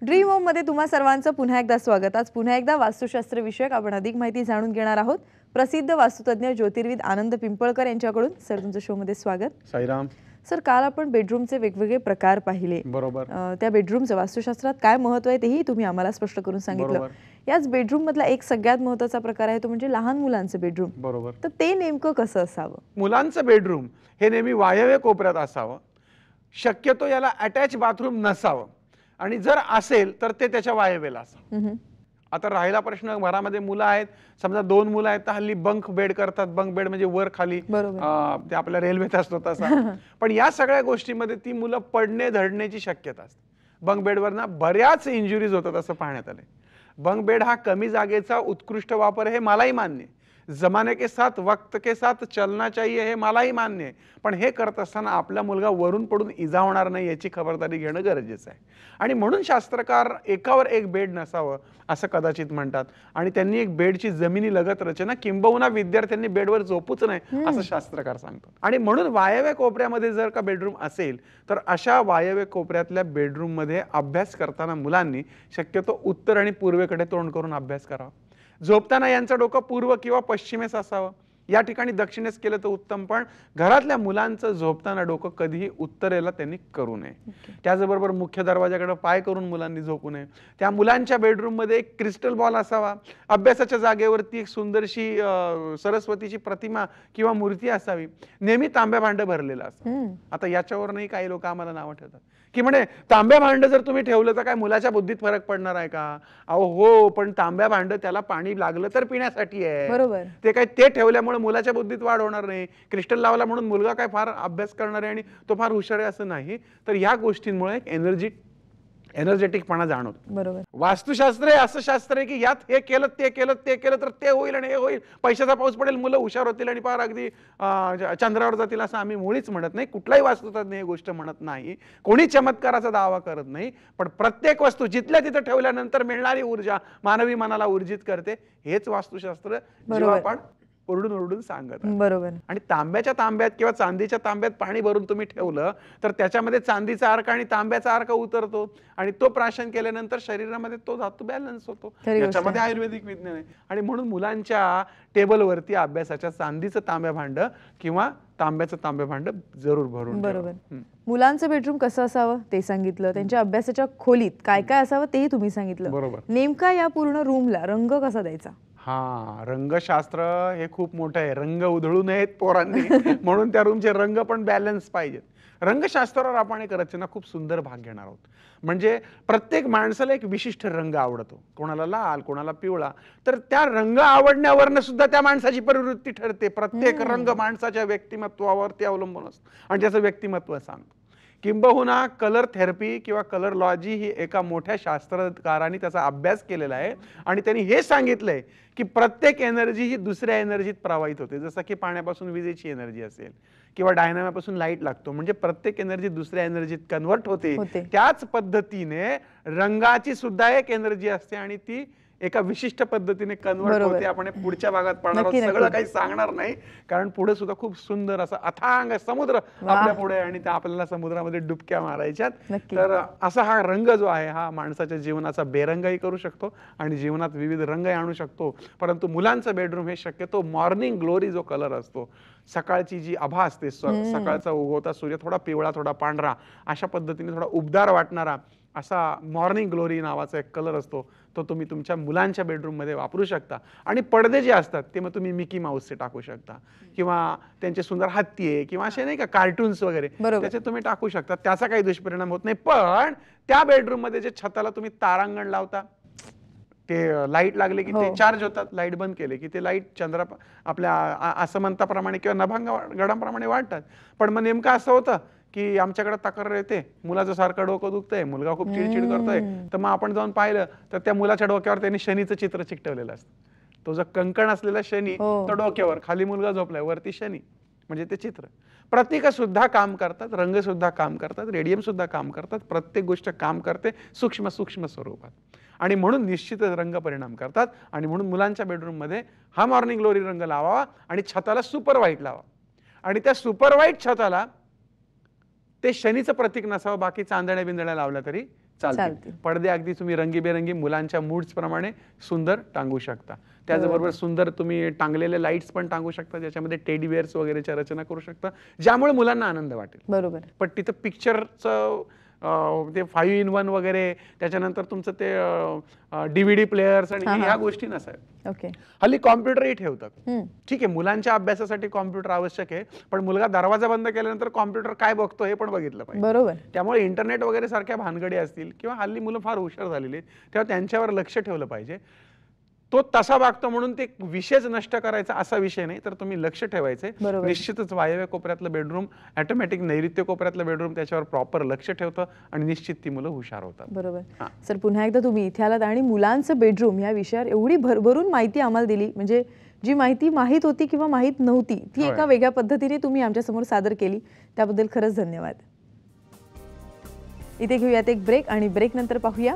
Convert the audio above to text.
Dream home मध्ये तुम्हा सर्वांचं पुन्हा एकदा स्वागत। आज पुन्हा एकदा वास्तुशास्त्र विषयक आपण अधिक माहिती जाणून घेणार आहोत। प्रसिद्ध वास्तुतज्ञ ज्योतिर्विद आनंद पिंपळकर यांच्याकडून। सर तुमचं शो मध्ये स्वागत। साईराम सर, काल आपण बेडरूमचे वेगवेगळे प्रकार पाहिले। बरोबर। त्या बेडरूमचं वास्तुशास्त्रात काय महत्त्व आहे तेही तुम्ही आम्हाला स्पष्ट करून सांगितलं। याच बेडरूम मधला एक सगळ्यात महत्त्वाचा प्रकार आहे तो म्हणजे लहान मुलांचं बेडरूम। बरोबर। तर ते नेमकं कसं असावं? मुलांचं बेडरूम हे नेहमी वायव्य कोपऱ्यात असावं। शक्यतो याला अटॅच बाथरूम नसावं आणि जर असेल तर ते त्याच्या वायव्येला असावं। आता राहिला प्रश्न, घरामध्ये मुलं आहेत, समजा 2 मुलं आहेत तर हल्ली बंक बेड करतात। बंक बेड म्हणजे वर खाली, ते आपल्या रेल्वेत असतो तसा। पण या सगळ्या गोष्टींमध्ये ती मुलं पडणे धडण्याची शक्यता असते। बंक बेडवर ना बऱ्याच इंजुरीज होतात असं पाहण्यात आले। बंक बेड हा कमी जागेचा उत्कृष्ट वापर हे मलाही मान्य आहे। जमाने के साथ वक्त के साथ चलना चाहिए हे मलाही मान्य आहे। पण हे करत असताना आपला मुलगा वरून पडून इजा होणार नाही याची खबरदारी घेणं गरजेचं आहे। आणि म्हणून शास्त्रकार एकावर एक बेड नसावं असं कदाचित म्हणतात आणि त्यांनी एक बेडची जमिनी लगत रचना किंबहुना विद्यार्थ्यांनी बेडवर झोपूच नाही असं शास्त्रकार सांगतात। आणि म्हणून वायव्य कोपऱ्यामध्ये जर का बेडरूम असेल तर अशा वायव्य कोपऱ्यातल्या बेडरूम मध्ये अभ्यास करताना मुलांनी शक्यतो उत्तर आणि पूर्वेकडे तोंड करून अभ्यास करावा। झोपताना यांचं डोकं पूर्व किंवा पश्चिमेस असावं। या ठिकाणी दक्षिणेस केलं तर उत्तम, पण घरातल्या मुलांचं झोपताना डोकं कधीही उत्तरेला त्यांनी करू नये। त्याचबरोबर मुख्य दरवाजाकडे पाय करून मुलांनी झोपू नये। त्या मुलांच्या बेडरूम मध्ये एक क्रिस्टल बॉल असावा। अभ्यासाच्या जागेवरती एक सुंदरशी सरस्वतीची प्रतिमा किंवा मूर्ती असावी। नेहमी तांब्या भांड भरलेलं असावं। आता याच्यावरही काही लोक आम्हाला नावं ठेवतात की म्हणे तांब्या भांड जर तुम्ही ठेवलं तर काय मुलाच्या बुद्धीत फरक पडणार आहे का? अहो हो, पण तांब्या भांड त्याला पाणी लागलं तर पिण्यासाठी आहे। बरोबर। ते काय ते ठेवल्यामुळे मुलाच्या बुद्धीत वाढ होणार नाही। क्रिस्टल लावला म्हणून मुलगा काय फार अभ्यास करणार आहे आणि तो फार हुशार आहे असं नाही। तर या गोष्टींमुळे एनर्जेटिकपणा जाणवतो। बरोबर। वास्तुशास्त्र हे असं शास्त्र आहे की यात हे केलं ते केलं ते केलं तर ते होईल आणि हे होईल, पैशाचा पाऊस पडेल, मुलं हुशार होतील आणि फार अगदी चंद्रावर जातील असं आम्ही मुळीच म्हणत नाही। कुठलाही वास्तुतज्ञ ही गोष्ट म्हणत नाही, कोणी चमत्काराचा दावा करत नाही। पण प्रत्येक वस्तू जिथल्या तिथं ठेवल्यानंतर मिळणारी ऊर्जा मानवी मनाला ऊर्जित करते, हेच वास्तुशास्त्र जेव्हा आपण ओरडून सांगत। बरोबर। आणि तांब्याच्या तांब्यात किंवा चांदीच्या तांब्यात पाणी भरून तुम्ही ठेवलं तर त्याच्यामध्ये चांदीचा अर्क आणि तांब्याचा अर्क उतरतो आणि तो प्राशन केल्यानंतर शरीरामध्ये तो धातू बॅलन्स होतो। याच्यामध्ये आयुर्वेदिक विज्ञान आहे। आणि म्हणून मुलांच्या टेबलवरती अभ्यासाच्या चांदीचं तांब्या भांड किंवा तांब्याचं तांब्या भांड जरूर भरून। बरोबर। मुलांचं बेडरूम कसं असावं ते सांगितलं, त्यांच्या अभ्यासाच्या खोलीत काय काय असावं तेही तुम्ही सांगितलं। बरोबर। नेमका या पूर्ण रूमला रंग कसा द्यायचा? रंगशास्त्र हे खूप मोठं आहे। रंग उधळू नयेत पोरांनी म्हणून त्या रूमचे रंग पण बॅलन्स पाहिजेत। रंगशास्त्रावर आपण एक रचना खूप सुंदर भाग घेणार आहोत। म्हणजे प्रत्येक माणसाला एक विशिष्ट रंग आवडतो, कोणाला लाल, कोणाला पिवळा। तर त्या रंग आवडण्यावरनं सुद्धा त्या माणसाची प्रवृत्ती ठरते। प्रत्येक रंग माणसाच्या व्यक्तिमत्वावरती अवलंबून असतो आणि त्याचं व्यक्तिमत्व सांगतो। किंबहुना कलर थेरपी किंवा कलर लॉजी ही एका मोठ्या शास्त्रकारांनी त्याचा अभ्यास केलेला आहे आणि त्यांनी हे सांगितलंय की प्रत्येक एनर्जी ही दुसऱ्या एनर्जीत प्रवाहित होते। जसं की पाण्यापासून विजेची एनर्जी असेल किंवा डायनामापासून लाईट लागतो, म्हणजे प्रत्येक एनर्जी दुसऱ्या एनर्जीत कन्वर्ट होते। त्याच पद्धतीने रंगाची सुद्धा एक एनर्जी असते आणि ती एका विशिष्ट पद्धतीने कन्वर्ट होते। आपण पुढच्या भागात पाहणार आहोत, सगळं काही सांगणार नाही कारण पुढे सुद्धा खूप सुंदर असा अथांग समुद्र आपल्या पुढे आणि त्या आपल्याला समुद्रामध्ये डुबक्या मारायच्यात। तर असा हा रंग जो आहे हा माणसाच्या जीवनाचा बेरंगही करू शकतो आणि जीवनात विविध रंगही आणू शकतो। परंतु मुलांचं बेडरूम हे शक्यतो मॉर्निंग ग्लोरी जो कलर असतो, सकाळची जी आभा असते, सकाळचा उगवता सूर्य थोडा पिवळा थोडा पांढरा अशा पद्धतीने थोडा उबदार वाटणारा असा मॉर्निंग ग्लोरी नावाचा एक कलर असतो, तो तुम्ही तुमच्या मुलांच्या बेडरूम मध्ये वापरू शकता। आणि पडदे जे असतात ते मग तुम्ही मिकी माऊसचे टाकू शकता किंवा त्यांचे सुंदर हत्ती आहे किंवा असे नाही का कार्टून्स वगैरे त्याचे तुम्ही टाकू शकता, त्याचा काही दुष्परिणाम होत नाही। पण त्या बेडरूम मध्ये जे छताला तुम्ही तारांगण लावता, ते लाईट लागले की ते चार्ज होतात, लाईट बंद केले की ते लाईट चंद्रा आपल्या असमंताप्रमाणे किंवा नभांगणाप्रमाणे वाढतात। पण मग नेमकं असं होतं की आमच्याकडे तक्रार येते, मुलाचं सारखं डोकं दुखतंय, मुलगा खूप चिडचिड करतोय, तर मग आपण जाऊन पाहिलं तर त्या मुलाच्या डोक्यावर त्यांनी शनीचं चित्र चिकटवलेलं असतं। तो जो कंकण असलेला शनी तो डोक्यावर, खाली मुलगा झोपलाय, वरती शनी, म्हणजे ते चित्र। प्रतीक सुद्धा काम करतात, रंग सुद्धा काम करतात, रेडियम सुद्धा काम करतात, प्रत्येक गोष्ट काम करते सूक्ष्म सूक्ष्म स्वरूपात आणि म्हणून निश्चितच रंग परिणाम करतात। आणि म्हणून मुलांच्या बेडरूम मध्ये हा मॉर्निंग ग्लोरी रंग लावावा आणि छताला सुपर व्हाईट लावा आणि त्या सुपर व्हाईट छताला ते शनीचं प्रतीक नसावं, बाकी चांदण्या बिंदण्या लावल्या तरी चालतील. चालतील. पडदे अगदी तुम्ही रंगीबेरंगी मुलांच्या मूड्स प्रमाणे सुंदर टांगू शकता. त्याचबरोबर सुंदर तुम्ही टांगलेले लाईट्स पण टांगू शकता, ज्याच्यामध्ये टेडी बिअर्स वगैरेच्या रचना करू शकता, ज्यामुळे मुलांना आनंद वाटेल. बरोबर. पण तिथं पिक्चरचं ते 5 in 1 वगैरे, त्याच्यानंतर तुमचं ते DVD प्लेयर्स आणि ह्या गोष्टी नसाव्या. ओके. हल्ली कॉम्प्युटरही ठेवतात. हम्म. ठीक आहे, मुलांच्या अभ्यासासाठी कॉम्प्युटर आवश्यक आहे, पण मुलगा दरवाजा बंद केल्यानंतर कॉम्प्युटर काय बघतो हे पण बघितलं पाहिजे. बरोबर. त्यामुळे इंटरनेट वगैरे सारख्या भानगडी असतील, किंवा हल्ली मुलं फार हुशार झालेली आहेत, तेव्हा त्यांच्यावर लक्ष ठेवलं पाहिजे. तो तसा वागतो म्हणून ते विषयच नष्ट करायचा असा विषय नाही, तर तुम्ही लक्ष ठेवायचे. बरोबर. निश्चितच वायव्य कोपऱ्यातलं बेडरूम, ऑटोमॅटिक नैऋत्य कोपऱ्यातलं बेडरूम त्याच्यावर प्रॉपर लक्ष ठेवतं आणि निश्चित ती मुलं हुशार होतात. बरोबर. हां. सर, पुन्हा एकदा तुम्ही इथे आलात आणि मुलांचं बेडरूम या विषयावर एवढी भरभरून माहिती आम्हाला दिली, म्हणजे जी माहिती माहीत होती किंवा माहीत नव्हती ती होय. एका वेगळ्या पद्धतीने तुम्ही आमच्यासमोर सादर केली, त्याबद्दल खरंच धन्यवाद. इथे घेऊयात एक ब्रेक आणि ब्रेक नंतर पाहूया